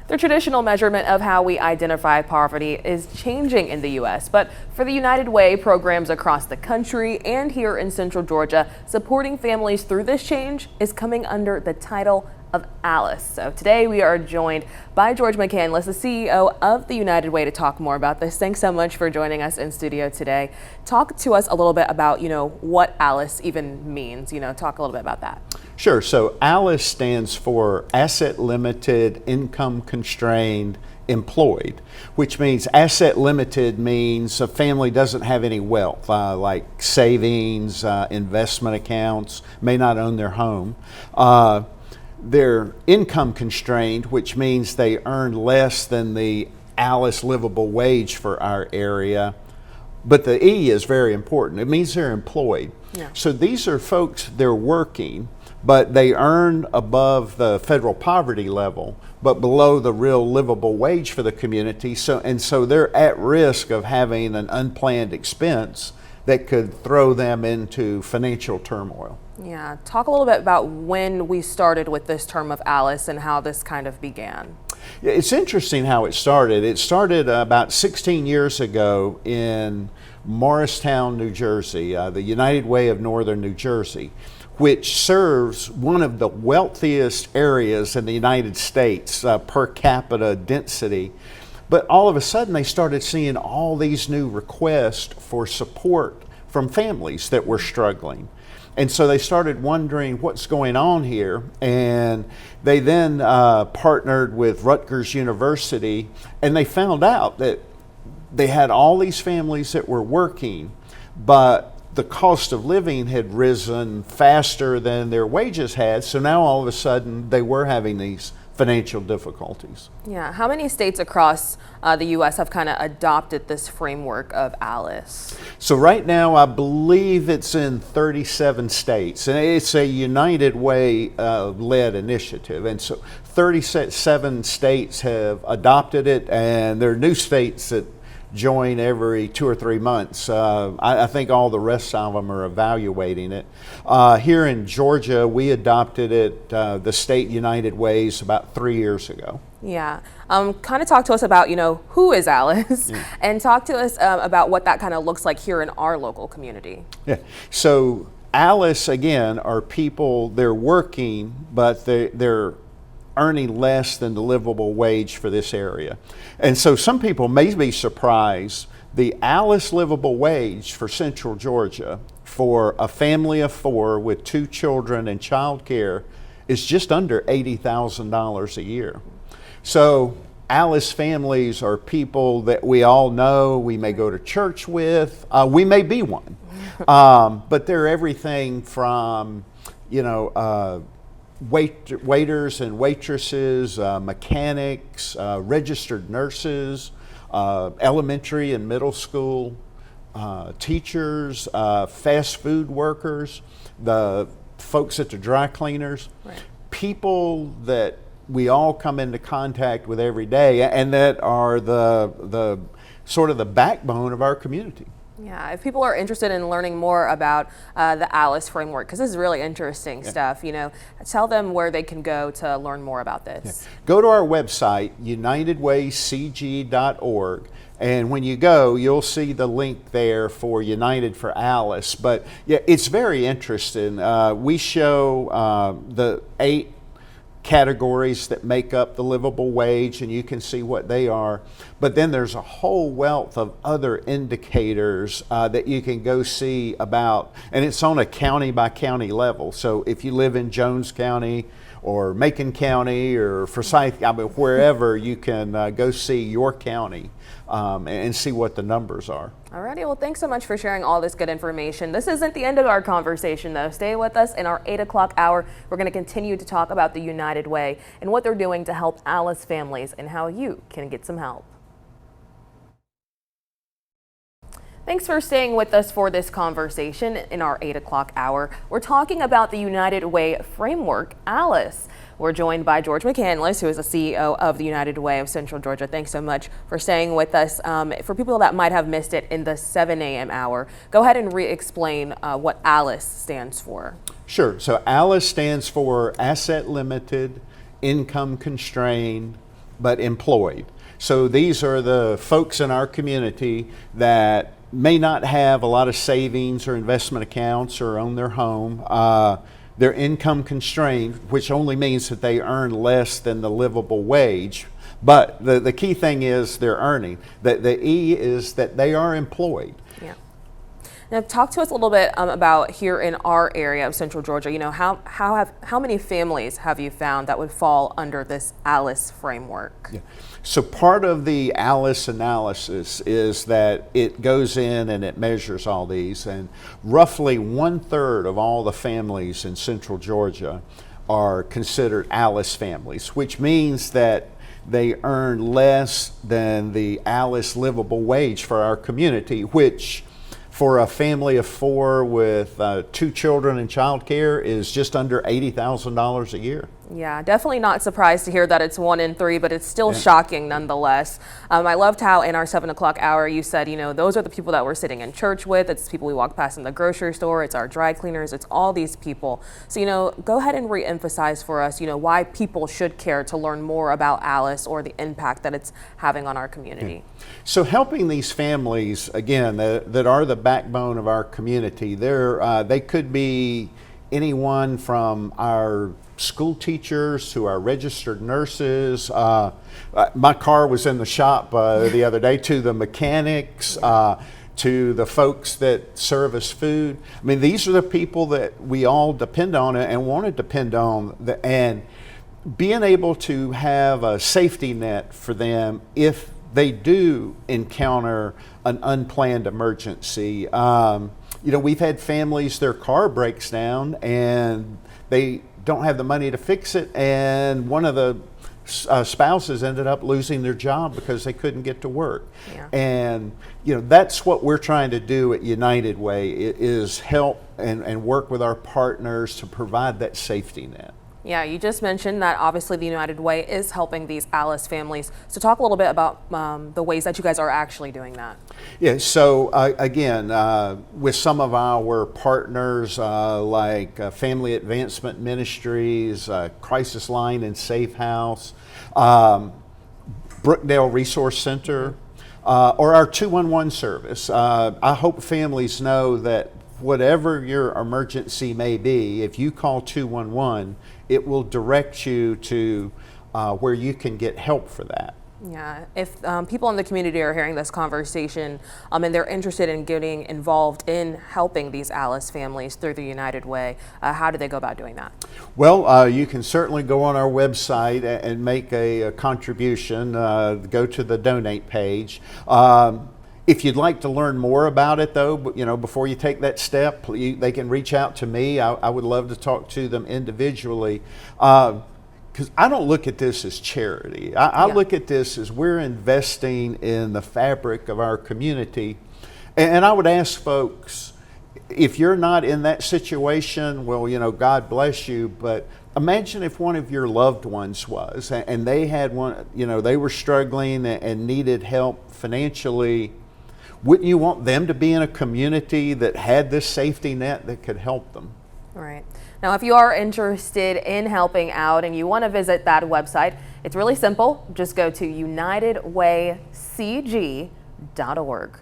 The traditional measurement of how we identify poverty is changing in the U.S., but for the United Way, programs across the country and here in Central Georgia supporting families through this change is coming under the title of ALICE. So today we are joined by George McCandless, the CEO of the United Way, to talk more about this. Thanks so much for joining us in studio today. Talk to us a little bit about, what ALICE even means. Talk a little bit about that. Sure. So ALICE stands for Asset Limited, Income Constrained, Employed, which means asset limited means a family doesn't have any wealth, like savings, investment accounts, may not own their home. They're income constrained, which means they earn less than the ALICE livable wage for our area. But the E is very important. It means they're employed. Yeah. So these are folks, they're working, but they earn above the federal poverty level, but below the real livable wage for the community. So they're at risk of having an unplanned expense that could throw them into financial turmoil. Yeah, talk a little bit about when we started with this term of ALICE and how this kind of began. Yeah, it's interesting how it started. It started about 16 years ago in Morristown, New Jersey, the United Way of Northern New Jersey, which serves one of the wealthiest areas in the United States per capita density. But all of a sudden they started seeing all these new requests for support from families that were struggling. And so they started wondering what's going on here, and they then partnered with Rutgers University, and they found out that they had all these families that were working, but the cost of living had risen faster than their wages had, so now all of a sudden they were having these financial difficulties. Yeah, how many states across the U.S. have kind of adopted this framework of ALICE? So right now I believe it's in 37 states, and it's a United Way led initiative, and so 37 states have adopted it, and there are new states that join every 2 or 3 months. I think all the rest of them are evaluating it. Here in Georgia, we adopted it, the state United Ways, about 3 years ago. Yeah. Kind of talk to us about, who is ALICE, and talk to us about what that kind of looks like here in our local community. Yeah. So ALICE, again, are people, they're working, but they're earning less than the livable wage for this area. And so some people may be surprised. The ALICE livable wage for Central Georgia for a family of 4 with 2 children and child care is just under $80,000 a year. So ALICE families are people that we all know, we may go to church with, we may be one. But they're everything from, waiters and waitresses, mechanics, registered nurses, elementary and middle school teachers, fast food workers, the folks at the dry cleaners, right. People that we all come into contact with every day, and that are the sort of the backbone of our community. Yeah, if people are interested in learning more about the ALICE framework, because this is really interesting stuff, tell them where they can go to learn more about this. Yeah. Go to our website, unitedwaycg.org, and when you go, you'll see the link there for United for ALICE. But yeah, it's very interesting. We show the 8 categories that make up the livable wage, and you can see what they are. But then there's a whole wealth of other indicators that you can go see about, and it's on a county by county level. So if you live in Jones County or Macon County or Forsyth, wherever, you can go see your county and see what the numbers are. Alrighty, well, thanks so much for sharing all this good information. This isn't the end of our conversation, though. Stay with us in our 8 o'clock hour. We're going to continue to talk about the United Way and what they're doing to help ALICE families and how you can get some help. Thanks for staying with us for this conversation in our 8 o'clock hour. We're talking about the United Way framework, ALICE. We're joined by George McCandless, who is the CEO of the United Way of Central Georgia. Thanks so much for staying with us. For people that might have missed it in the 7 a.m. hour, go ahead and re-explain what ALICE stands for. Sure. So ALICE stands for Asset Limited, Income Constrained, but employed. So these are the folks in our community that may not have a lot of savings or investment accounts or own their home. They're income constrained, which only means that they earn less than the livable wage. But the key thing is they're earning. The E is that they are employed. Yeah. Now, talk to us a little bit about here in our area of Central Georgia. You know, how many families have you found that would fall under this ALICE framework? Yeah. So part of the ALICE analysis is that it goes in and it measures all these, and roughly 1/3 of all the families in Central Georgia are considered ALICE families, which means that they earn less than the ALICE livable wage for our community, which for a family of 4 with 2 children in child care is just under $80,000 a year. Yeah, definitely not surprised to hear that it's 1 in 3, but it's still shocking nonetheless. I loved how in our 7 o'clock hour you said, you know, those are the people that we're sitting in church with. It's people we walk past in the grocery store. It's our dry cleaners. It's all these people. So, you know, go ahead and re-emphasize for us, you know, why people should care to learn more about ALICE or the impact that it's having on our community. So helping these families, again, that are the backbone of our community, they could be anyone from our school teachers to our registered nurses. My car was in the shop the other day, to the mechanics, to the folks that serve us food. I mean, these are the people that we all depend on and want to depend on, and being able to have a safety net for them if they do encounter an unplanned emergency. You know, we've had families, their car breaks down and they don't have the money to fix it, and one of the spouses ended up losing their job because they couldn't get to work. Yeah. And you know, that's what we're trying to do at United Way, is help and work with our partners to provide that safety net. Yeah, you just mentioned that obviously the United Way is helping these ALICE families. So talk a little bit about the ways that you guys are actually doing that. Yeah, so again, with some of our partners like Family Advancement Ministries, Crisis Line and Safe House, Brookdale Resource Center, or our 211 service. I hope families know that whatever your emergency may be, if you call 211, it will direct you to where you can get help for that. Yeah, if people in the community are hearing this conversation and they're interested in getting involved in helping these ALICE families through the United Way, how do they go about doing that? Well, you can certainly go on our website and make a contribution. Go to the donate page. If you'd like to learn more about it, though, you know, before you take that step, they can reach out to me. I would love to talk to them individually, because I don't look at this as charity. I look at this as we're investing in the fabric of our community. And I would ask folks, if you're not in that situation, well, you know, God bless you, but imagine if one of your loved ones was, and they had one, you know, they were struggling and needed help financially. Wouldn't you want them to be in a community that had this safety net that could help them? Right. Now, if you are interested in helping out and you want to visit that website, it's really simple. Just go to unitedwaycg.org.